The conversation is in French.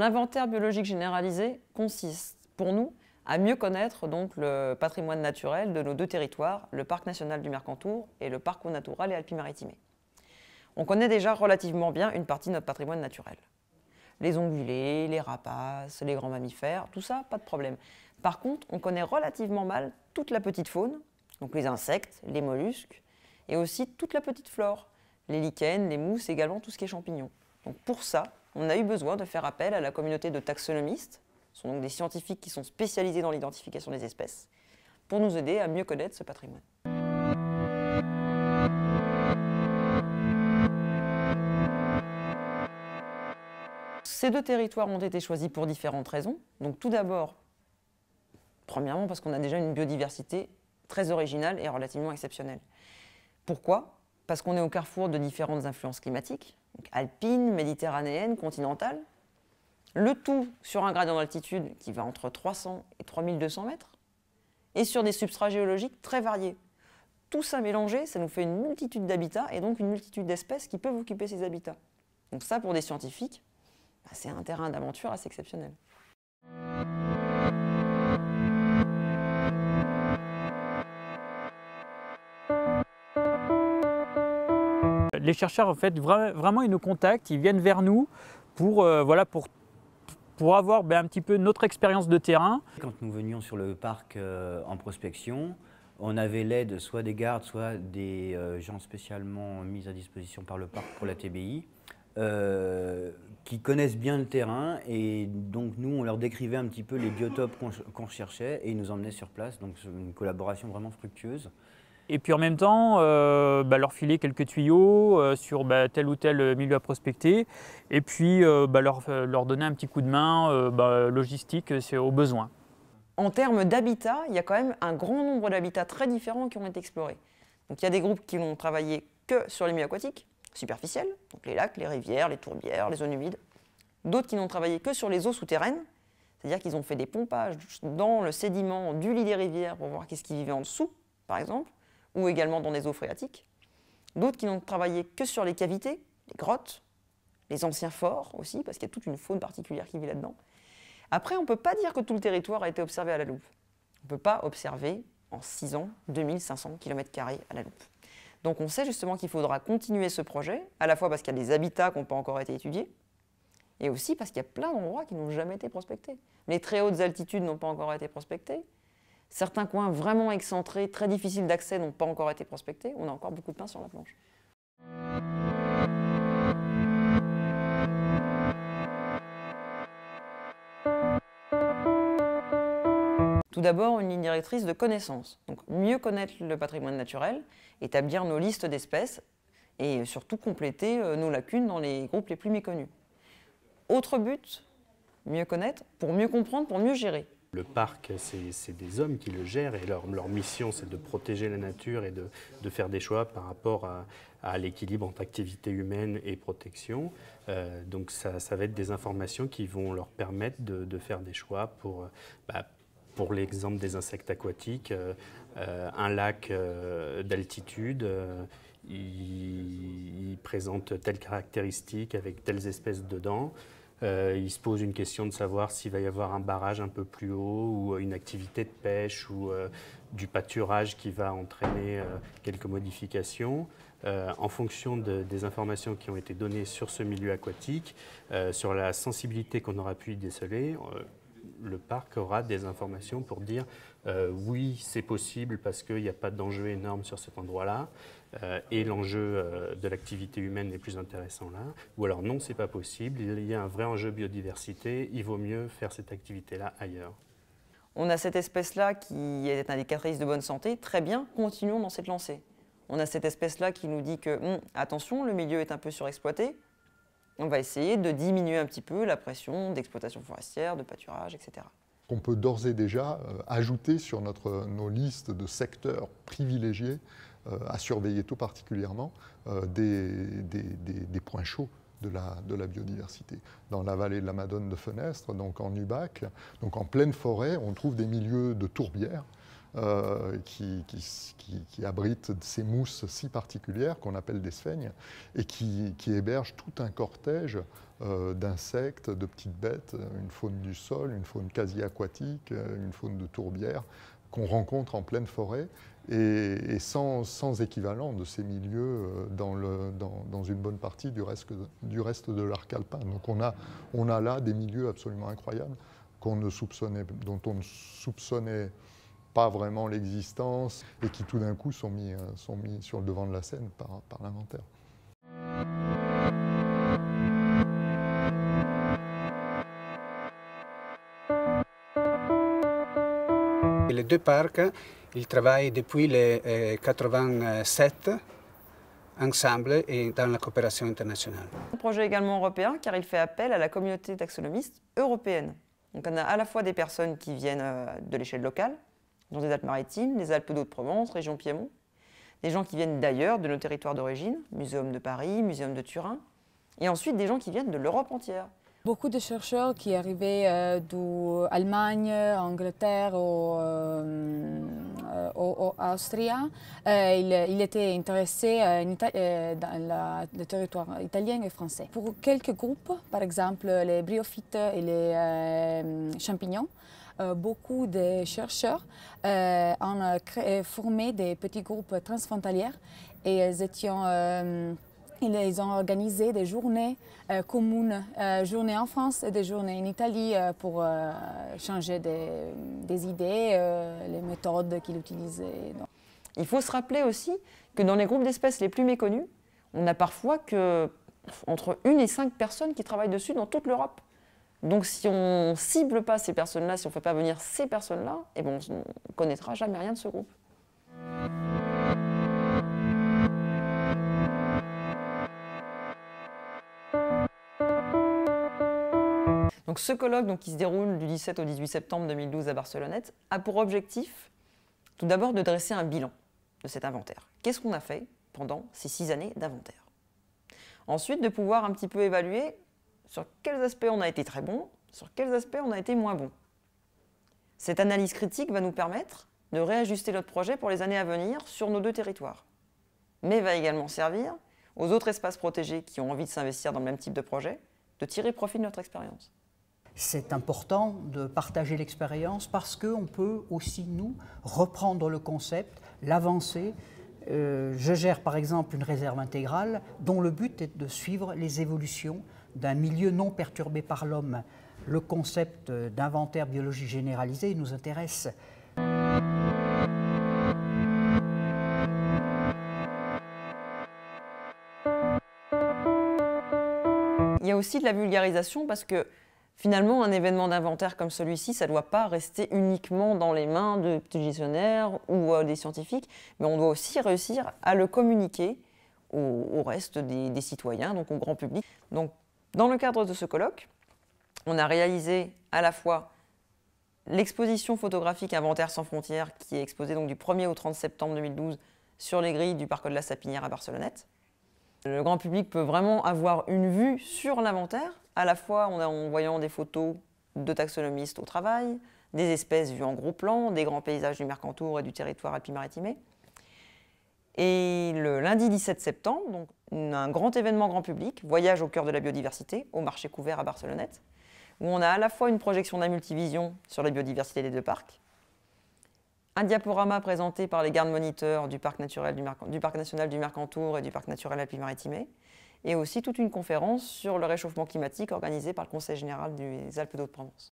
inventaire biologique généralisé consiste, pour nous, à mieux connaître donc, le patrimoine naturel de nos deux territoires, le parc national du Mercantour et le parc Haut-Natoural et Alpes-Maritimes. On connaît déjà relativement bien une partie de notre patrimoine naturel. Les ongulés, les rapaces, les grands mammifères, tout ça, pas de problème. Par contre, on connaît relativement mal toute la petite faune, donc les insectes, les mollusques, et aussi toute la petite flore, les lichens, les mousses, également tout ce qui est champignons. Donc pour ça, on a eu besoin de faire appel à la communauté de taxonomistes, ce sont donc des scientifiques qui sont spécialisés dans l'identification des espèces, pour nous aider à mieux connaître ce patrimoine. Ces deux territoires ont été choisis pour différentes raisons. Donc tout d'abord, premièrement parce qu'on a déjà une biodiversité très originale et relativement exceptionnelle. Pourquoi? Parce qu'on est au carrefour de différentes influences climatiques, donc alpines, méditerranéennes, continentales, le tout sur un gradient d'altitude qui va entre 300 et 3200 mètres, et sur des substrats géologiques très variés. Tout ça mélangé, ça nous fait une multitude d'habitats et donc une multitude d'espèces qui peuvent occuper ces habitats. Donc ça, pour des scientifiques, c'est un terrain d'aventure assez exceptionnel. Les chercheurs, en fait, vraiment, ils nous contactent, ils viennent vers nous pour, pour avoir un petit peu notre expérience de terrain. Quand nous venions sur le parc en prospection, on avait l'aide soit des gardes, soit des gens spécialement mis à disposition par le parc pour la TBI, qui connaissent bien le terrain, et donc nous, on leur décrivait un petit peu les biotopes qu'on cherchait et ils nous emmenaient sur place, donc c'est une collaboration vraiment fructueuse. Et puis en même temps, leur filer quelques tuyaux sur tel ou tel milieu à prospecter, et puis leur donner un petit coup de main logistique au besoin. En termes d'habitat, il y a quand même un grand nombre d'habitats très différents qui ont été explorés. Donc il y a des groupes qui n'ont travaillé que sur les milieux aquatiques, superficiels, donc les lacs, les rivières, les tourbières, les zones humides. D'autres qui n'ont travaillé que sur les eaux souterraines, c'est-à-dire qu'ils ont fait des pompages dans le sédiment du lit des rivières pour voir qu'est-ce qui vivait en dessous, par exemple, ou également dans des eaux phréatiques. D'autres qui n'ont travaillé que sur les cavités, les grottes, les anciens forts aussi, parce qu'il y a toute une faune particulière qui vit là-dedans. Après, on ne peut pas dire que tout le territoire a été observé à la loupe. On ne peut pas observer en 6 ans 2500 km² à la loupe. Donc on sait justement qu'il faudra continuer ce projet, à la fois parce qu'il y a des habitats qui n'ont pas encore été étudiés, et aussi parce qu'il y a plein d'endroits qui n'ont jamais été prospectés. Les très hautes altitudes n'ont pas encore été prospectés. Certains coins vraiment excentrés, très difficiles d'accès, n'ont pas encore été prospectés. On a encore beaucoup de pain sur la planche. Tout d'abord, une ligne directrice de connaissance. Donc, mieux connaître le patrimoine naturel, établir nos listes d'espèces et surtout compléter nos lacunes dans les groupes les plus méconnus. Autre but, mieux connaître pour mieux comprendre, pour mieux gérer. Le parc, c'est des hommes qui le gèrent et leur mission, c'est de protéger la nature et de faire des choix par rapport à l'équilibre entre activité humaine et protection. Donc ça va être des informations qui vont leur permettre de faire des choix pour l'exemple des insectes aquatiques. Un lac d'altitude, il présente telles caractéristiques avec telles espèces dedans. Il se pose une question de savoir s'il va y avoir un barrage un peu plus haut ou une activité de pêche ou du pâturage qui va entraîner quelques modifications. En fonction des informations qui ont été données sur ce milieu aquatique, sur la sensibilité qu'on aura pu y déceler, le parc aura des informations pour dire oui, c'est possible parce qu'il n'y a pas d'enjeu énorme sur cet endroit-là et l'enjeu de l'activité humaine est plus intéressant là. Ou alors non, c'est pas possible, il y a un vrai enjeu biodiversité, il vaut mieux faire cette activité-là ailleurs. On a cette espèce-là qui est indicatrice de bonne santé, très bien, continuons dans cette lancée. On a cette espèce-là qui nous dit que attention, le milieu est un peu surexploité, on va essayer de diminuer un petit peu la pression d'exploitation forestière, de pâturage, etc. On peut d'ores et déjà ajouter sur nos listes de secteurs privilégiés à surveiller tout particulièrement des points chauds de la biodiversité. Dans la vallée de la Madone de Fenestre, donc en Ubac, donc en pleine forêt, on trouve des milieux de tourbières qui abrite ces mousses si particulières qu'on appelle des sphègnes et qui hébergent tout un cortège d'insectes, de petites bêtes, une faune du sol, une faune quasi aquatique, une faune de tourbière qu'on rencontre en pleine forêt et sans équivalent de ces milieux dans une bonne partie du reste de l'arc alpin. Donc on a là des milieux absolument incroyables dont on ne soupçonnait pas vraiment l'existence et qui tout d'un coup sont mis sur le devant de la scène par l'inventaire. Les deux parcs, ils travaillent depuis les 87 ensemble et dans la coopération internationale. Un projet également européen car il fait appel à la communauté taxonomiste européenne. Donc on a à la fois des personnes qui viennent de l'échelle locale, dans les Alpes-Maritimes, les Alpes d'Haute-Provence, région Piémont, des gens qui viennent d'ailleurs, de nos territoires d'origine, Muséum de Paris, Muséum de Turin, et ensuite des gens qui viennent de l'Europe entière. Beaucoup de chercheurs qui arrivaient d'Allemagne, Angleterre ou Austrie, ils étaient intéressés dans le territoire italien et français. Pour quelques groupes, par exemple les bryophytes et les champignons, beaucoup de chercheurs ont formé des petits groupes transfrontaliers et ils ont organisé des journées communes, journées en France et des journées en Italie pour changer des idées, les méthodes qu'ils utilisaient. Il faut se rappeler aussi que dans les groupes d'espèces les plus méconnus, on n'a parfois entre 1 et 5 personnes qui travaillent dessus dans toute l'Europe. Donc si on ne cible pas ces personnes-là, si on ne fait pas venir ces personnes-là, eh ben, on ne connaîtra jamais rien de ce groupe. Donc ce colloque qui se déroule du 17 au 18 septembre 2012 à Barcelonnette a pour objectif tout d'abord de dresser un bilan de cet inventaire. Qu'est-ce qu'on a fait pendant ces 6 années d'inventaire? Ensuite, de pouvoir un petit peu évaluer sur quels aspects on a été très bon, sur quels aspects on a été moins bon. Cette analyse critique va nous permettre de réajuster notre projet pour les années à venir sur nos 2 territoires, mais va également servir aux autres espaces protégés qui ont envie de s'investir dans le même type de projet, de tirer profit de notre expérience. C'est important de partager l'expérience parce qu'on peut aussi, nous, reprendre le concept, l'avancer. Je gère par exemple une réserve intégrale dont le but est de suivre les évolutions d'un milieu non perturbé par l'homme. Le concept d'inventaire biologique généralisé nous intéresse. Il y a aussi de la vulgarisation parce que finalement, un événement d'inventaire comme celui-ci, ça ne doit pas rester uniquement dans les mains de petits gestionnaires ou des scientifiques, mais on doit aussi réussir à le communiquer au reste des citoyens, donc au grand public. Donc, dans le cadre de ce colloque, on a réalisé à la fois l'exposition photographique Inventaire sans frontières qui est exposée donc, du 1er au 30 septembre 2012 sur les grilles du parc de la Sapinière à Barcelonnette. Le grand public peut vraiment avoir une vue sur l'inventaire, à la fois en voyant des photos de taxonomistes au travail, des espèces vues en gros plan, des grands paysages du Mercantour et du territoire alpes-maritimes. Et le lundi 17 septembre, donc, un grand événement grand public, voyage au cœur de la biodiversité, au marché couvert à Barcelonnette, où on a à la fois une projection d'un multivision sur la biodiversité des 2 parcs, un diaporama présenté par les gardes moniteurs du parc national du Mercantour et du parc naturel Alpes-Maritimes, et aussi toute une conférence sur le réchauffement climatique organisée par le Conseil général des Alpes d'Haute-Provence.